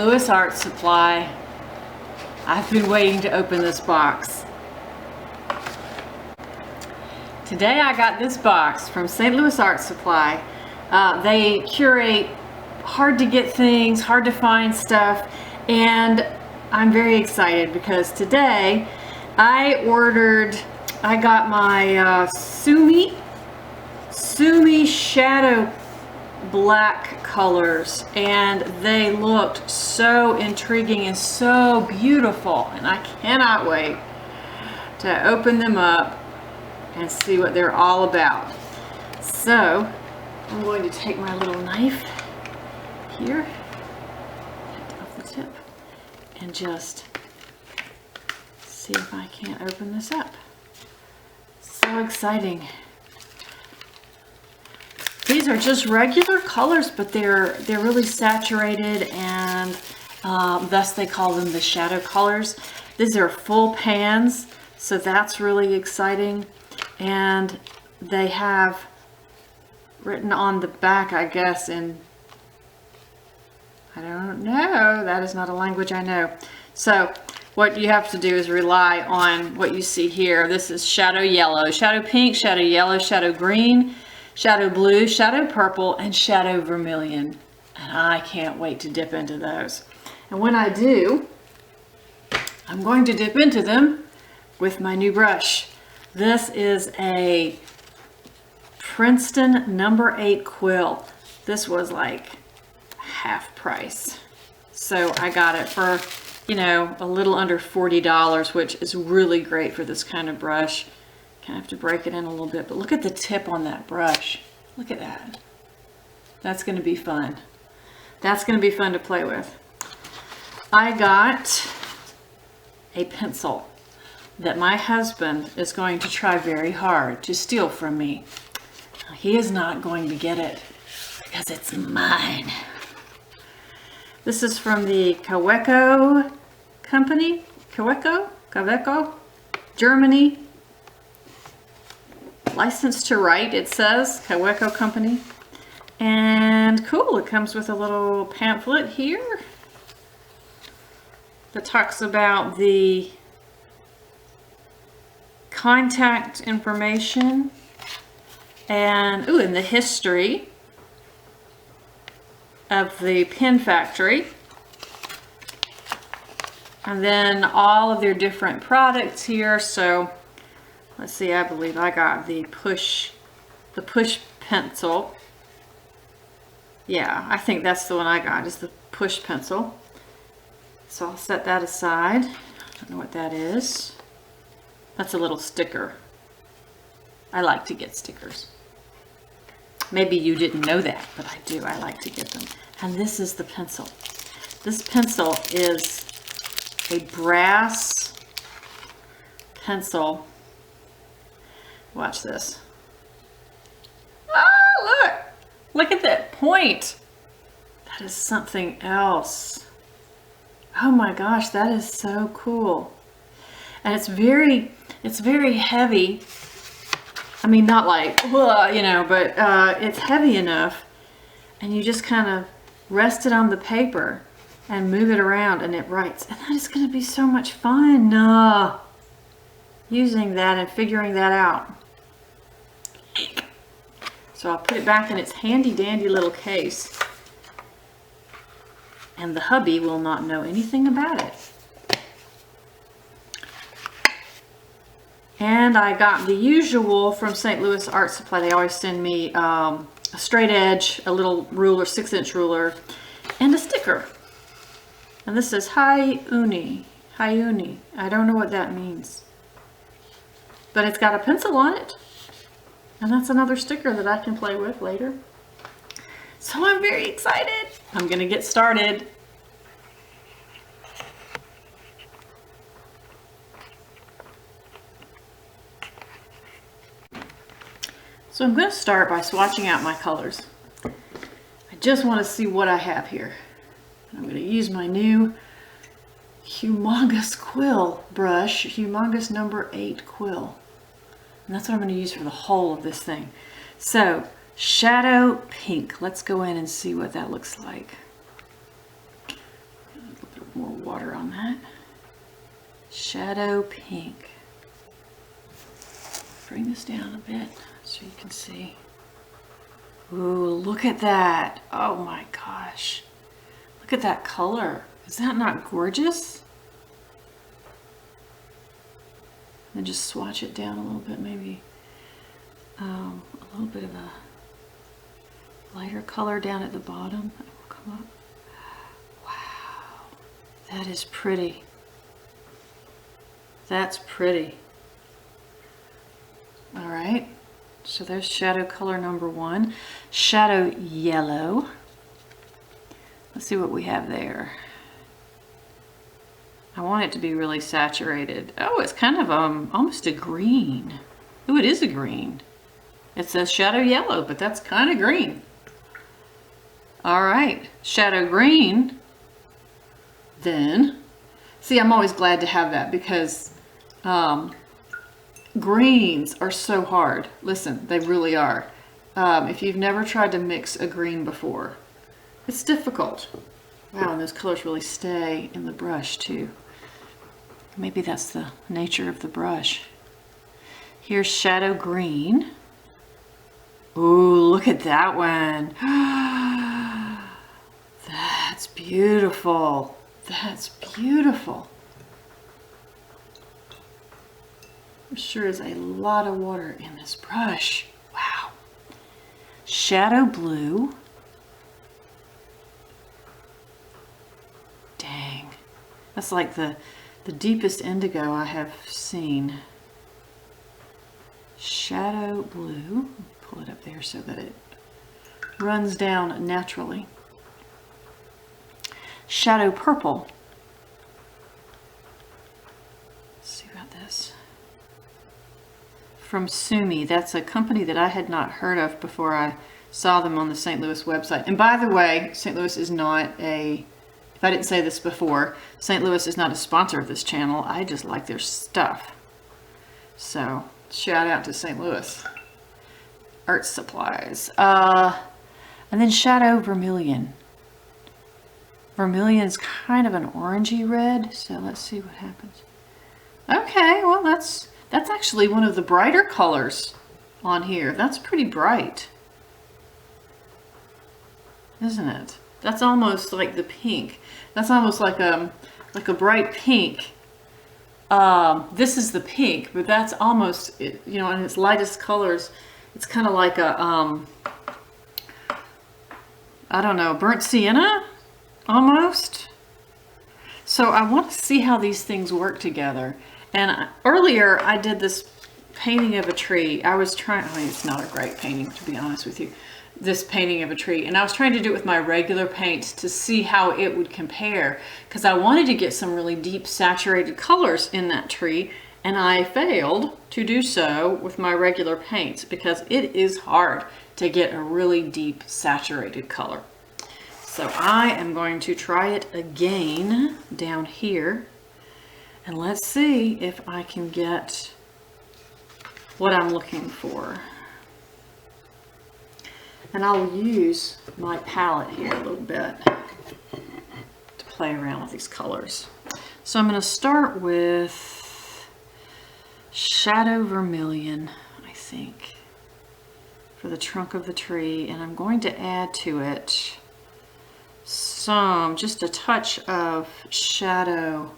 Louis Art Supply. I've been waiting to open this box. Today I got this box from St. Louis Art Supply. They curate hard to get things, hard to find stuff, and I'm very excited because today I got my Sumi Shadow Black colors, and they looked so intriguing and so beautiful, and I cannot wait to open them up and see what they're all about. So I'm going to take my little knife here off the tip and just see if I can't open this up. So exciting. These are just regular colors, but they're really saturated, and thus they call them the shadow colors. These are full pans, so that's really exciting. And they have written on the back, I guess, in, I don't know, that is not a language I know. So what you have to do is rely on what you see here. This is shadow yellow, shadow pink, shadow yellow, shadow green, shadow blue, shadow purple, and shadow vermilion. And I can't wait to dip into those. And when I do, I'm going to dip into them with my new brush. This is a Princeton number 8 quill. This was like half price. So I got it for, you know, a little under $40, which is really great for this kind of brush. Kind of have to break it in a little bit, but look at the tip on that brush. Look at that. That's going to be fun. That's going to be fun to play with. I got a pencil that my husband is going to try very hard to steal from me. He is not going to get it because it's mine. This is from the Kaweco company. Kaweco, Germany. Licensed to write, it says, Kaweco company. And cool, it comes with a little pamphlet here that talks about the contact information and the history of the pen factory, and then all of their different products here. So let's see, I believe I got the push pencil. Yeah, I think that's the one I got, is the push pencil. So I'll set that aside. I don't know what that is. That's a little sticker. I like to get stickers. Maybe you didn't know that, but I do. I like to get them. And this is the pencil. This pencil is a brass pencil. Watch this. Oh, look! Look at that point. That is something else. Oh my gosh, that is so cool. And it's very heavy. I mean, not like, you know, but it's heavy enough. And you just kind of rest it on the paper and move it around and it writes. And that is going to be so much fun. Using that and figuring that out. So I'll put it back in its handy dandy little case. And the hubby will not know anything about it. And I got the usual from St. Louis Art Supply. They always send me a straight edge, a little ruler, 6-inch ruler, and a sticker. And this says Hi-Uni. Hi-Uni. I don't know what that means. But it's got a pencil on it. And that's another sticker that I can play with later. So I'm very excited. I'm going to get started. So I'm going to start by swatching out my colors. I just want to see what I have here. I'm going to use my new humongous quill brush, humongous number 8 quill. And that's what I'm going to use for the whole of this thing. So, shadow pink. Let's go in and see what that looks like. more water on that. Shadow pink. Bring this down a bit so you can see. Ooh, look at that. Oh my gosh. Look at that color. Is that not gorgeous? And just swatch it down a little bit, maybe a little bit of a lighter color down at the bottom. It will come up. Wow, that is pretty. That's pretty. All right, so there's shadow color number one. Shadow yellow. Let's see what we have there. I want it to be really saturated. Oh, it's kind of almost a green. Oh, it is a green. It says shadow yellow, but that's kind of green. All right, shadow green. Then, see, I'm always glad to have that because greens are so hard. Listen, they really are. If you've never tried to mix a green before, it's difficult. Wow, and those colors really stay in the brush too. Maybe that's the nature of the brush. Here's shadow green. Ooh, look at that one. That's beautiful. That's beautiful. There sure is a lot of water in this brush. Wow. Shadow blue. Dang. That's like the deepest indigo I have seen. Shadow blue. Pull it up there so that it runs down naturally. Shadow purple. Let's see about this. From Sumi. That's a company that I had not heard of before I saw them on the St. Louis website. And by the way, St. Louis is not a, if I didn't say this before, St. Louis is not a sponsor of this channel. I just like their stuff. So, shout out to St. Louis Art Supplies. And then Shadow Vermilion. Vermilion's kind of an orangey red, so let's see what happens. Okay, well that's actually one of the brighter colors on here. That's pretty bright, isn't it? That's almost like the pink. That's almost like a bright pink. This is the pink, but that's almost, you know, in its lightest colors, it's kind of like a, I don't know, burnt sienna, almost. So I want to see how these things work together. And earlier I did this painting of a tree. I was trying, I mean, it's not a great painting, to be honest with you, this painting of a tree. And I was trying to do it with my regular paints to see how it would compare, because I wanted to get some really deep saturated colors in that tree. And I failed to do so with my regular paints because it is hard to get a really deep saturated color. So I am going to try it again down here, and let's see if I can get what I'm looking for. And I'll use my palette here a little bit to play around with these colors. So I'm going to start with Shadow Vermilion, I think, for the trunk of the tree, and I'm going to add to it just a touch of shadow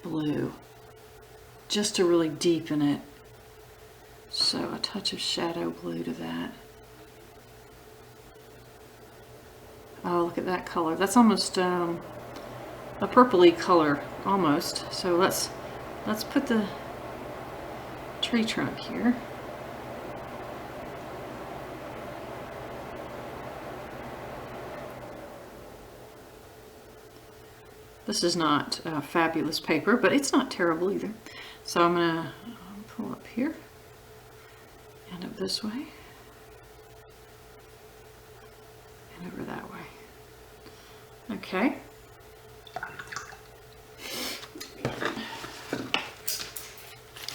blue, just to really deepen it. So a touch of shadow blue to that. Oh, look at that color. That's almost a purpley color, almost. So let's put the tree trunk here. This is not fabulous paper, but it's not terrible either. So I'm going to pull up here and up this way and over that way. Okay.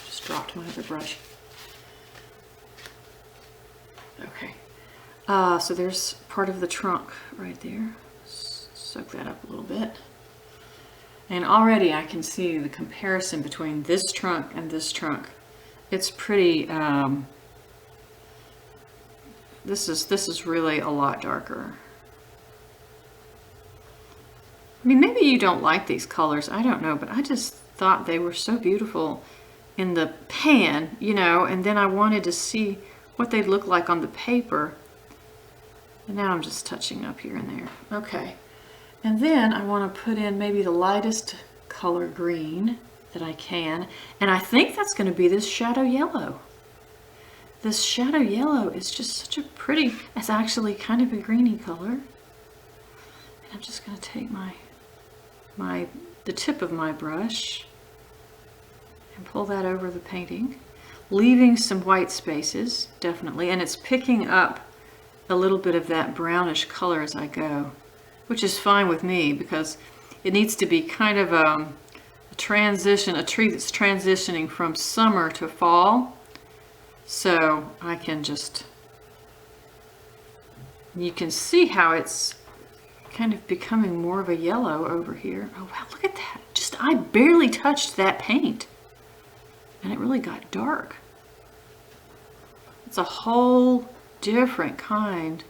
Just dropped my other brush. Okay. So there's part of the trunk right there. Soak that up a little bit. And already I can see the comparison between this trunk and this trunk. It's pretty, this is really a lot darker. I mean, maybe you don't like these colors, I don't know, but I just thought they were so beautiful in the pan, you know, and then I wanted to see what they'd look like on the paper. And now I'm just touching up here and there. Okay. And then I want to put in maybe the lightest color green that I can. And I think that's going to be this shadow yellow. This shadow yellow is just such a pretty, it's actually kind of a greeny color. And I'm just going to take the tip of my brush and pull that over the painting, leaving some white spaces, definitely. And it's picking up a little bit of that brownish color as I go, which is fine with me because it needs to be kind of a transition, a tree that's transitioning from summer to fall. So I can just, you can see how it's kind of becoming more of a yellow over here. Oh wow, look at that. Just, I barely touched that paint and it really got dark. It's a whole different kind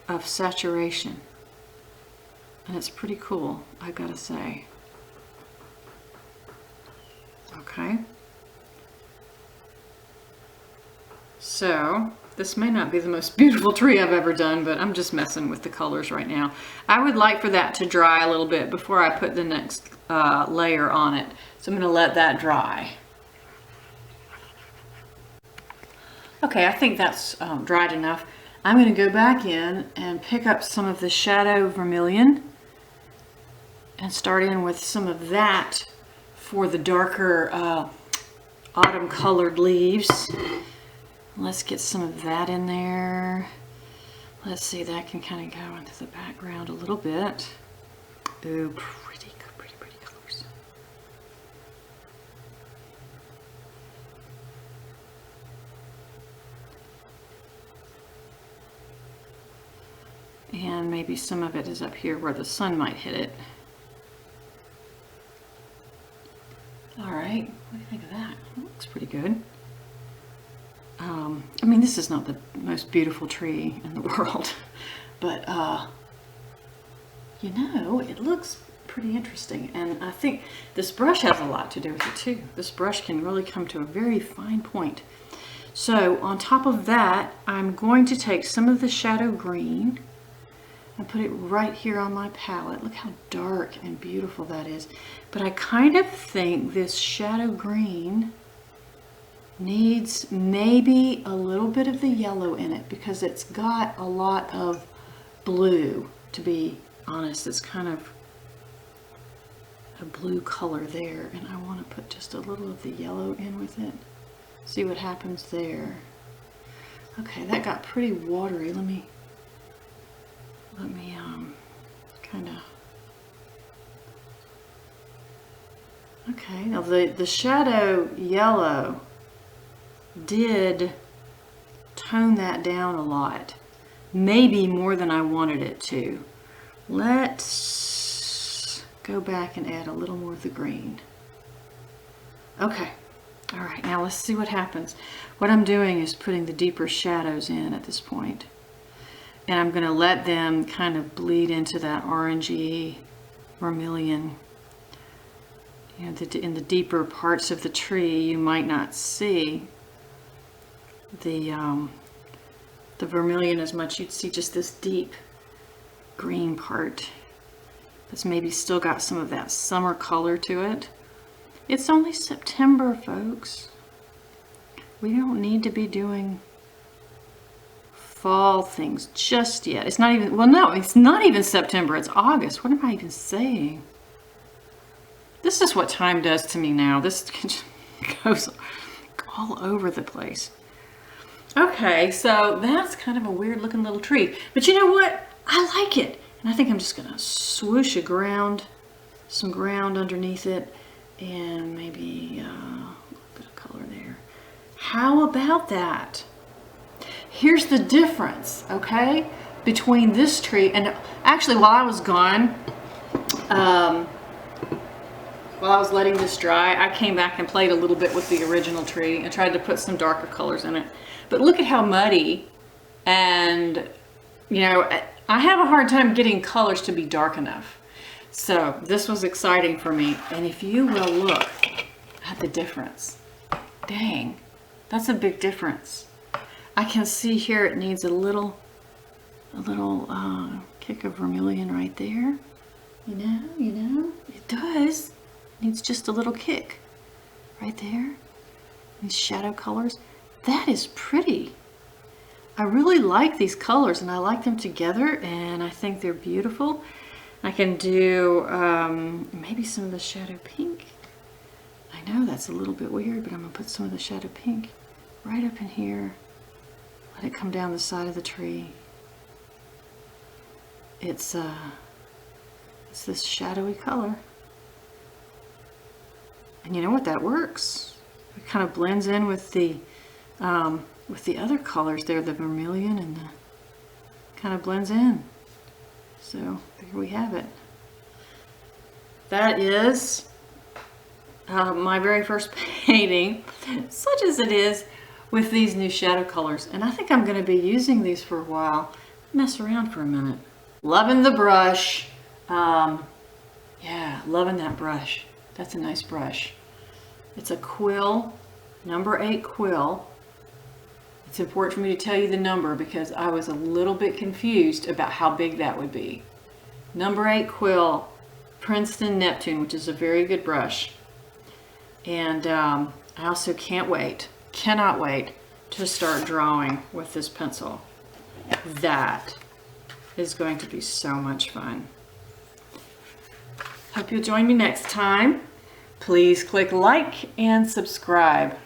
of saturation. And it's pretty cool, I gotta say. Okay. So, this may not be the most beautiful tree I've ever done, but I'm just messing with the colors right now. I would like for that to dry a little bit before I put the next layer on it. So I'm gonna let that dry. Okay, I think that's dried enough. I'm going to go back in and pick up some of the shadow vermilion and start in with some of that for the darker autumn colored leaves. Let's get some of that in there. Let's see, that can kind of go into the background a little bit. Ooh, pretty colors. And maybe some of it is up here where the sun might hit it. All right, what do you think of that? That looks pretty good. I mean, this is not the most beautiful tree in the world, but you know, it looks pretty interesting. And I think this brush has a lot to do with it too. This brush can really come to a very fine point. So on top of that, I'm going to take some of the shadow green and put it right here on my palette. Look how dark and beautiful that is. But I kind of think this shadow green needs maybe a little bit of the yellow in it because it's got a lot of blue, to be honest. It's kind of a blue color there, and I want to put just a little of the yellow in with it. See what happens there. Okay, that got pretty watery. Let me kind of, okay, now the shadow yellow did tone that down a lot, maybe more than I wanted it to. Let's go back and add a little more of the green. Okay, all right, now let's see what happens. What I'm doing is putting the deeper shadows in at this point, and I'm going to let them kind of bleed into that orangey vermilion. You know, in the deeper parts of the tree, you might not see the vermilion as much. You'd see just this deep green part that's maybe still got some of that summer color to it. It's only September, folks. We don't need to be doing fall things just yet. It's not even, well, no, it's not even September. It's August. What am I even saying? This is what time does to me now. This goes all over the place. Okay, so that's kind of a weird looking little tree. But you know what? I like it. And I think I'm just going to swoosh some ground underneath it, and maybe a little bit of color there. How about that? Here's the difference, okay, between this tree and actually while I was gone, while I was letting this dry, I came back and played a little bit with the original tree and tried to put some darker colors in it. But look at how muddy, and you know, I have a hard time getting colors to be dark enough. So this was exciting for me. And if you will look at the difference, dang, that's a big difference. I can see here it needs a little kick of vermilion right there. You know, it does. Needs just a little kick right there. These shadow colors. That is pretty. I really like these colors, and I like them together, and I think they're beautiful. I can do maybe some of the shadow pink. I know that's a little bit weird, but I'm gonna put some of the shadow pink right up in here. Let it come down the side of the tree. It's this shadowy color. And you know what, that works. It kind of blends in with the other colors there, the vermilion, and the kind of blends in. So there we have it. That is my very first painting, such as it is, with these new shadow colors. And I think I'm going to be using these for a while. Mess around for a minute. Loving the brush. Yeah, loving that brush. That's a nice brush. It's a quill, number 8 quill. It's important for me to tell you the number because I was a little bit confused about how big that would be. Number 8 quill, Princeton Neptune, which is a very good brush. And I also cannot wait to start drawing with this pencil. That is going to be so much fun. Hope you'll join me next time. Please click like and subscribe.